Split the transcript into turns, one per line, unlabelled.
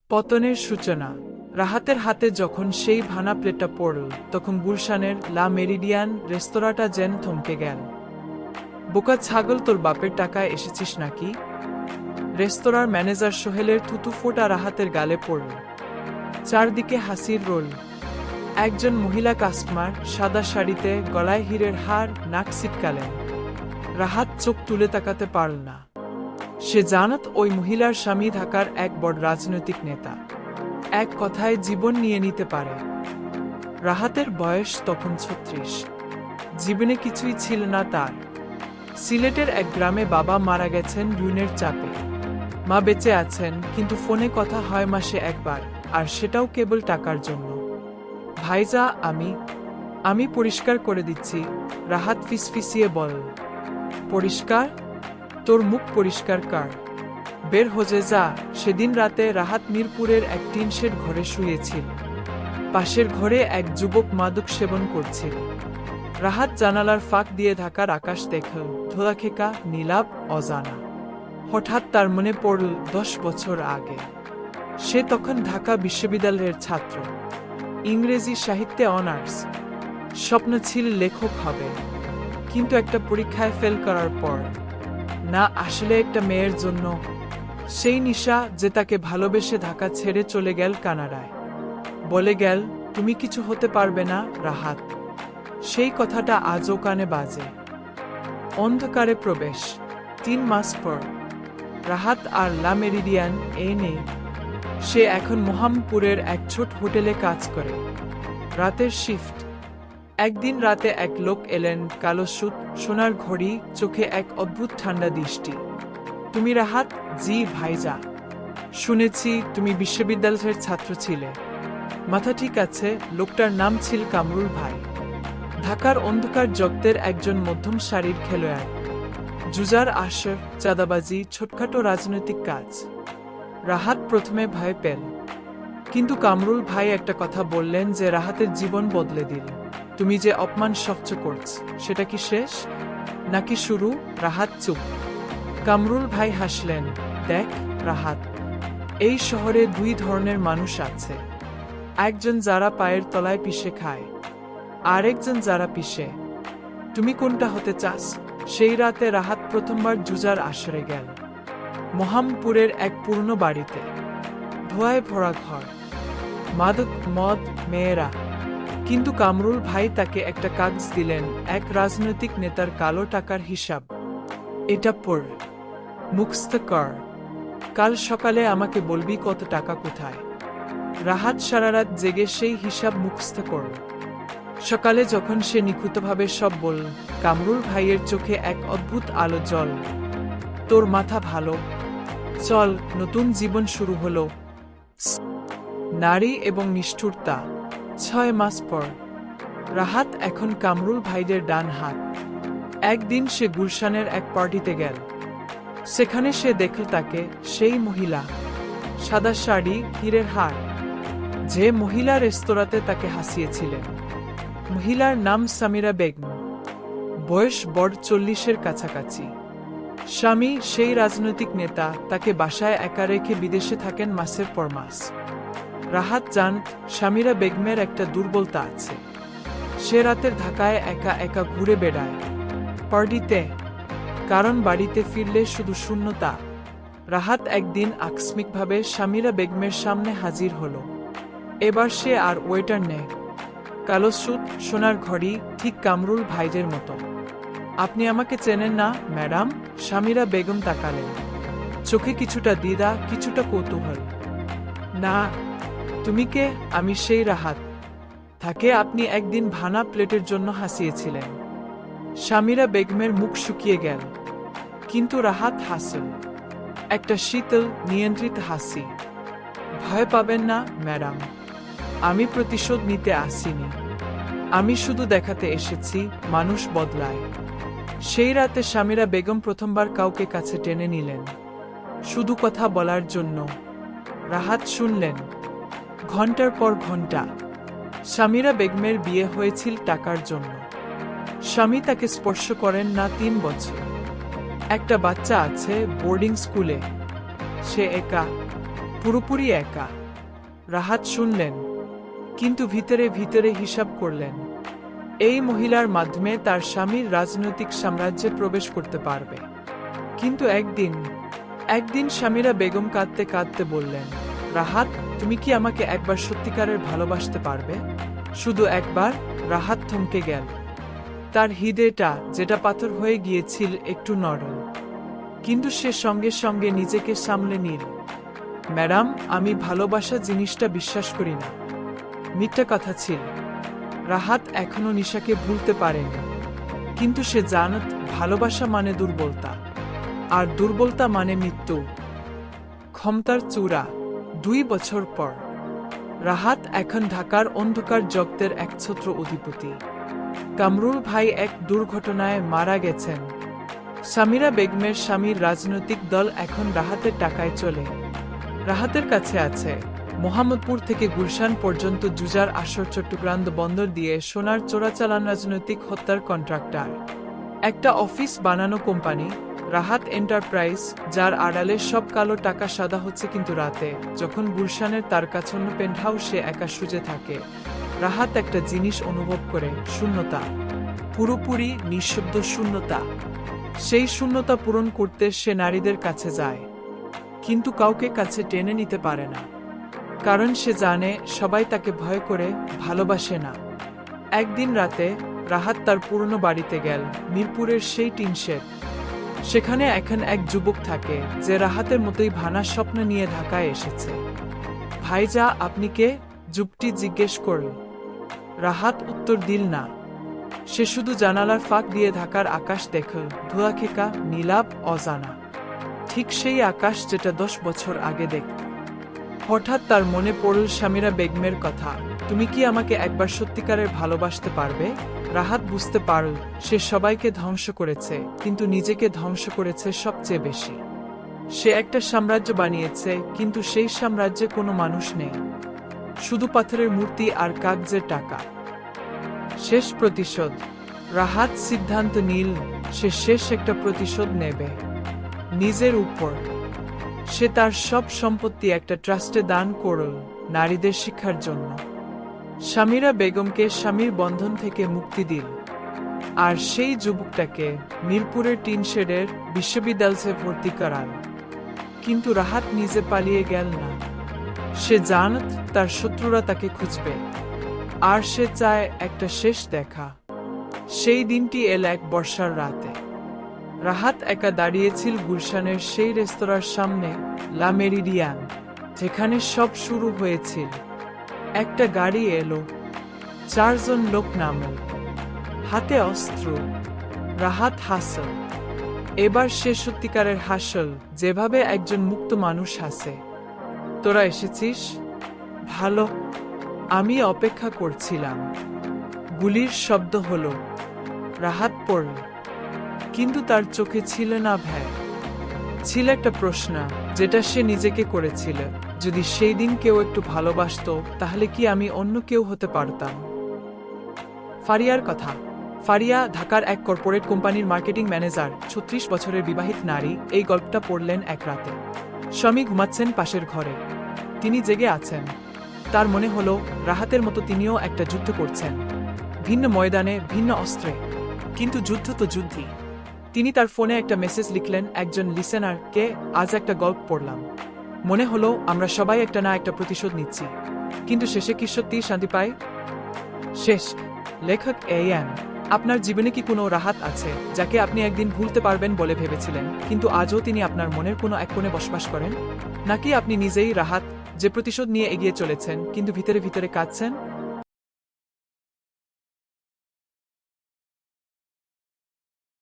পতনের সূচনা। রাহাতের হাতে যখন সেই ভানা প্লেটটা পড়ল, তখন গুলশানের লা মেরিডিয়ান রেস্তোরাঁটা যেন থমকে গেল। বোকা ছাগল, তোর বাপের টাকায় এসেছিস নাকি? রেস্তোরাঁর ম্যানেজার সোহেলের থুতু ফোঁটা রাহাতের গালে পড়ল। চারদিকে হাসির রোল। একজন মহিলা কাস্টমার সাদা শাড়িতে, গলায় হীরের হার, নাক ছিটকালেন। রাহাত চোখ তুলে তাকাতে পারল না। সে জানত ওই মহিলার স্বামী ঢাকার এক বড় রাজনৈতিক নেতা, এক কথায় জীবন নিয়ে নিতে পারে। রাহাতের বয়স তখন ৩৬। জীবনে কিছুই ছিল না তার। সিলেটের এক গ্রামে বাবা মারা গেছেন ঋণের চাপে। মা বেঁচে আছেন, কিন্তু ফোনে কথা হয় মাসে একবার, আর সেটাও কেবল টাকার জন্য। ভাইজা, আমি পরিষ্কার করে দিচ্ছি, রাহাত ফিসফিসিয়ে বল। পরিষ্কার? তোর মুখ পরিষ্কার কর, বের হয়ে যা। সেদিন রাতে রাহাত মিরপুরের এক টিনশেড ঘরে শুয়েছিল। পাশের ঘরে এক যুবক মাদক সেবন করছিল। রাহাত জানালার ফাঁক দিয়ে ঢাকার আকাশ দেখল, ধোলাখেকা, নীলাভ, অজানা। হঠাৎ তার মনে পড়ল 10 বছর আগে। সে তখন ঢাকা বিশ্ববিদ্যালয়ের ছাত্র, ইংরেজি সাহিত্যে অনার্স। স্বপ্ন ছিল লেখক হবে, কিন্তু একটা পরীক্ষায় ফেল করার পর, না, আসলে একটা মেয়ের জন্য, সেই নিশা যে তাকে ভালোবেসে ঢাকা ছেড়ে চলে গেল কানাডায়। বলে গেল, তুমি কিছু হতে পারবে না রাহাত। সেই কথাটা আজও কানে বাজে। অন্ধকারে প্রবেশ। 3 মাস পর রাহাত আর লা মেরিডিয়ান নেই। সে এখন মোহাম্মদপুরের এক ছোট হোটেলে কাজ করে, রাতের শিফট। একদিন রাতে এক লোক এলেন, কালো সুট, সোনার ঘড়ি, চোখে এক অদ্ভুত ঠান্ডা দৃষ্টি। তুমি রাহাত? জি ভাইজা। শুনেছি তুমি বিশ্ববিদ্যালয়ের ছাত্র ছিলে। মাথা ঠিক আছে। লোকটার নাম ছিল কামরুল ভাই। ঢাকার অন্ধকার জগতের একজন মধ্যম সারির খেলোয়াড়। জুজার আসর, চাঁদাবাজি, ছোটখাটো রাজনৈতিক কাজ। রাহাত প্রথমে ভয় পেল, কিন্তু কামরুল ভাই একটা কথা বললেন যে রাহাতের জীবন বদলে দিল। তুমি যে অপমান সহ্য করছ, সেটা কি শেষ নাকি শুরু? রাহাত চুপ। কামরুল ভাই হাসলেন। দেখ রাহাত, এই শহরে 2 ধরনের মানুষ আছে। একজন যারা পায়ের তলায় পিষে খায়, আর একজন যারা পিষে। তুমি কোনটা হতে চাস? সেই রাতে রাহাত প্রথমবার জুজার আসরে গেল। মোহাম্মদপুরের এক পুরনো বাড়িতে, ধোঁয়ায় ভরা ঘর, মাদক, মদ, মেয়েরা। কিন্তু কামরুল ভাই তাকে একটা কাগজ দিলেন, এক রাজনৈতিক নেতার কালো টাকার হিসাব। এটা পড়, মুখস্থ কর। কাল সকালে আমাকে বলবি কত টাকা কোথায়। রাহাত সারারাত জেগে সেই হিসাব মুখস্থ করল। সকালে যখন সে নিখুঁতভাবে সব বলল, কামরুল ভাইয়ের চোখে এক অদ্ভুত আলো জ্বল। তোর মাথা ভালো, চল, নতুন জীবন শুরু হলো। নারী এবং নিষ্ঠুরতা। 6 মাস পর রাহাত এখন কামরুল ভাইদের ডান হাত। একদিন সে গুলশানের এক পার্টিতে গেল। সেখানে সে দেখল তাকে, সেই মহিলা, সাদা শাড়ি, হীরের হার, যে মহিলা রেস্তোরাঁতে তাকে হাসিয়েছিলেন। মহিলার নাম সামিরা বেগম। বয়স বড় 40-এর কাছাকাছি। স্বামী সেই রাজনৈতিক নেতা, তাকে বাসায় একা রেখে বিদেশে থাকেন মাসের পর মাস। রাহাত জানত সামিরা বেগমের একটা দুর্বলতা আছে। সে রাতের ঢাকায় একা একা ঘুরে বেড়ায় পার্টিতে, কারণ বাড়িতে ফিরলে শুধু শূন্যতা। রাহাত একদিন আকস্মিকভাবে সামিরা বেগমের সামনে হাজির হলো। এবার সে আর ওয়েটার নেই, কালো স্যুট, সোনার ঘড়ি, ঠিক কামরুল ভাইদের মতো। আপনি আমাকে চেনেন না ম্যাডাম? সামিরা বেগম তাকালেন, চোখে কিছুটা দ্বিধা, কিছুটা কৌতূহল। না। তুমি কে? আমি সেই রাহাত, তাকে আপনি একদিন ভানা প্লেটের জন্য হাসিয়েছিলেন। সামিরা বেগমের মুখ শুকিয়ে গেল, কিন্তু রাহাত হাসল, একটা শীতল, নিয়ন্ত্রিত হাসি। ভয় পাবেন না ম্যাডাম, আমি প্রতিশোধ নিতে আসিনি। আমি শুধু দেখাতে এসেছি মানুষ বদলায়। সেই রাতে সামিরা বেগম প্রথমবার কাউকে কাছে টেনে নিলেন, শুধু কথা বলার জন্য। রাহাত শুনলেন ঘন্টার পর ঘন্টা। সামিরা বেগমের বিয়ে হয়েছিল টাকার জন্য। স্বামী তাকে স্পর্শ করেন না 3 বছর। একটা বাচ্চা আছে বোর্ডিং স্কুলে। সে একা। পুরোপুরি একা। রাহাত শুনলেন, কিন্তু ভিতরে ভিতরে হিসাব করলেন, এই মহিলার মাধ্যমে তার স্বামীর রাজনৈতিক সাম্রাজ্যে প্রবেশ করতে পারবে। কিন্তু একদিন সামিরা বেগম কাঁদতে কাঁদতে বললেন, রাহাত, তুমি কি আমাকে একবার সত্যিকারের ভালোবাসতে পারবে? শুধু একবার। রাহাত থমকে গেল। তার হৃদয়টা, যেটা পাথর হয়ে গিয়েছিল, একটু নরম। কিন্তু সে সঙ্গে সঙ্গে নিজেকে সামলে নিল। ম্যাডাম, আমি ভালোবাসা জিনিসটা বিশ্বাস করি না। মিথ্যা কথা ছিল। রাহাত এখনো নিশাকে ভুলতে পারেনি। কিন্তু সে জানত ভালোবাসা মানে দুর্বলতা, আর দুর্বলতা মানে মৃত্যু। ক্ষমতার চূড়া। 2 বছর পর রাহাত এখন ঢাকার অন্ধকার জগতের একছত্র অধিপতি। কামরুল ভাই এক দুর্ঘটনায় মারা গেছেন। সামিরা বেগমের স্বামীর রাজনৈতিক দল এখন রাহাতের টাকায় চলে। রাহাতের কাছে আছে মোহাম্মদপুর থেকে গুলশান পর্যন্ত জুজার আসর, চট্টগ্রাম বন্দর দিয়ে সোনার চোরাচালান, রাজনৈতিক হত্যার কন্ট্রাক্টর, একটা অফিস বানানো কোম্পানি, রাহাত এন্টারপ্রাইজ, যার আড়ালে সব কালো টাকা সাদা হচ্ছে। কিন্তু রাতে যখন গুলশানের তারকাচ্ছন্ন পেন্টহাউসে একা সুজে থাকে, রাহাত একটা জিনিস অনুভব করে, শূন্যতা। পুরোপুরি নিঃশব্দ শূন্যতা। সেই শূন্যতা পূরণ করতে সে নারীদের কাছে যায়, কিন্তু কাউকে কাছে টেনে নিতে পারে না। কারণ সে জানে সবাই তাকে ভয় করে, ভালোবাসে না। একদিন রাতে রাহাত তার পুরনো বাড়িতে গেল, মিরপুরের সেই টিন শেড। সেখানে এখন এক যুবক থাকে, যে রাহাতের মতোই ভানা স্বপ্ন নিয়ে ঢাকায় এসেছে। ভাইজা, আপনি কে? যুবকটি জিজ্ঞেস করল। রাহাত উত্তর দিল না। সে শুধু জানালার ফাঁক দিয়ে ঢাকার আকাশ দেখল, ধোঁয়াখেকা, নীলাভ, অজানা। ঠিক সেই আকাশ যেটা 10 বছর আগে দেখত। হঠাৎ তার মনে পড়ল সামিরা বেগমের কথা। তুমি কি আমাকে একবার সত্যিকারের ভালোবাসতে পারবে? রাহাত বুঝতে পারল, সে সবাইকে ধ্বংস করেছে, কিন্তু নিজেকে ধ্বংস করেছে সবচেয়ে বেশি। সে একটা সাম্রাজ্য বানিয়েছে, কিন্তু সেই সাম্রাজ্যে কোনো মানুষ নেই, শুধু পাথরের মূর্তি আর কাগজের টাকা। শেষ প্রতিশোধ। রাহাত সিদ্ধান্ত নিল, সে শেষ একটা প্রতিশোধ নেবে নিজের উপর। সে তার সব সম্পত্তি একটা ট্রাস্টে দান করল, নারীদের শিক্ষার জন্য। সামিরা বেগমকে স্বামীর বন্ধন থেকে মুক্তি দিল, আর সেই যুবকটাকে মিরপুরের টিন শেডের বিশ্ববিদ্যালয়ে ভর্তি করাল। কিন্তু রাহাত নিজে পালিয়ে গেল না। সে জানত তার শত্রুরা তাকে খুঁজবে, আর সে চায় একটা শেষ দেখা। সেই দিনটি এল এক বর্ষার রাতে। রাহাত একা দাঁড়িয়েছিল গুলশানের সেই রেস্তোরাঁর সামনে, লা মেরিডিয়ান, যেখানে সব শুরু হয়েছিল। একটা গাড়ি এলো, 4 জন লোক নামল, হাতে অস্ত্র। রাহাত হাসল। এবার সে সত্যিকারের হাসল, যেভাবে একজন মুক্ত মানুষ হাসে। তোরা এসেছিস? ভালো, আমি অপেক্ষা করছিলাম। গুলির শব্দ হলো। রাহাত পড়ল, কিন্তু তার চোখে ছিল না ভয়, ছিল একটা প্রশ্ন, যেটা সে নিজেকে করেছিল, যদি সেই দিন কেউ একটু ভালোবাসতো, তাহলে কি আমি অন্য কেউ হতে পারতাম? ফারিয়ার কথা। ফারিয়া ঢাকার এক কর্পোরেট কোম্পানির মার্কেটিং ম্যানেজার, 36 বছরের বিবাহিত নারী। এই গল্পটা পড়লেন এক রাতে। স্বামী ঘুমাচ্ছেন পাশের ঘরে, তিনি জেগে আছেন। তার মনে হলো রাহাতের মতো তিনিও একটা যুদ্ধ করছেন, ভিন্ন ময়দানে, ভিন্ন অস্ত্রে, কিন্তু যুদ্ধ তো যুদ্ধই। তিনি তার ফোনে একটা মেসেজ লিখলেন, একজন লিসেনার কে, আজ একটা গল্প পড়লাম, মনে হলো আমরা সবাই একটা না একটা প্রতিশোধ নিচ্ছি, কিন্তু শেষে কি সত্যিই শান্তি পাই? শেষ। লেখক এএন। আপনার জীবনে কি কোনো রাহাত আছে, যাকে আপনি একদিন ভুলতে পারবেন বলে ভেবেছিলেন, কিন্তু আজও তিনি আপনার মনের কোনো এক কোণে বসবাস করেন? নাকি আপনি নিজেই রাহাত, যে প্রতিশোধ নিয়ে এগিয়ে চলেছেন, কিন্তু ভিতরে ভিতরে কাঁদছেন?